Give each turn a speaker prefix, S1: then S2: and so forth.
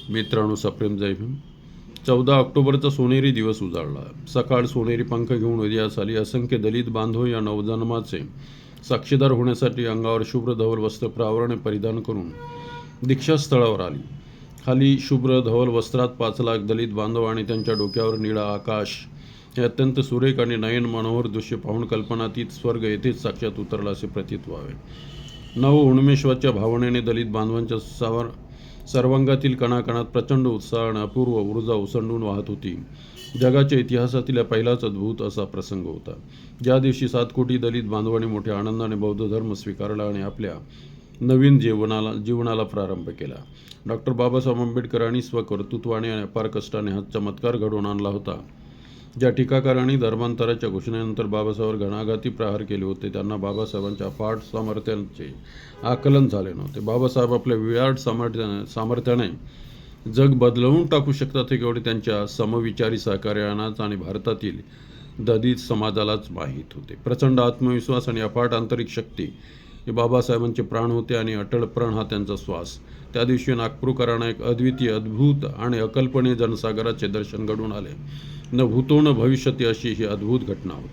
S1: मित्रांनो, सप्रेम जय भीम. 14 ऑक्टोबरचा सोनेरी दिवस उजाडला. सकाळ सोनेरी पंख घेऊन उदयास आली. असंख्य दलित बांधव या नवजन्माचे साक्षीदार होण्यासाठी अंगावर शुभ्र धवल वस्त्र प्रावरणे परिधान करून दीक्षास्थळावर आली. खाली शुभ्र धवल वस्त्रात 5 लाख दलित बांधव आणि त्यांच्या डोक्यावर निळा आकाश. हे अत्यंत सुरेख आणि नयन मनोहर दृश्य पाहून कल्पनातीत स्वर्ग येथेच साक्षात उतरला असे प्रतीत व्हावे. नव उन्मेषाच्या भावनेने दलित बांधवांच्या सर्वांगातील कणाकणात प्रचंड उत्साह आणि अपूर्व ऊर्जा ओसंडून वाहत होती. जगाच्या इतिहासातील पहिलाच अद्भुत असा प्रसंग होता, ज्या दिवशी 7 कोटी दलित बांधवांनी मोठ्या आनंदाने बौद्ध धर्म स्वीकारला आणि आपल्या नवीन जीवनाला प्रारंभ केला. डॉक्टर बाबासाहेब आंबेडकरांनी स्वकर्तृत्वाने आणि अपार कष्टाने हा चमत्कार घडवून आणला होता. ज्या टीकाकारांनी धर्मांतराच्या घोषणेनंतर बाबासाहेबांवर घणाघाती प्रहार केले होते, त्यांना बाबासाहेबांच्या अफाट सामर्थ्याचे आकलन झाले नव्हते. बाबासाहेब आपल्या विराट सामर्थ्याने जग बदलवून टाकू शकतात हे केवळ त्यांच्या समविचारी सहकार्यांनाच आणि भारतातील दलित समाजालाच माहीत होते. प्रचंड आत्मविश्वास आणि अफाट आंतरिक शक्ती हे बाबासाहेबांचे प्राण होते आणि अटळ प्रण हा त्यांचा श्वास. त्या दिवशी नागपूरकरांना एक अद्वितीय, अद्भुत आणि अकल्पनीय जनसागराचे दर्शन घडून आले. न भूतो न भविष्यती अशी ही अद्भुत घटना होती.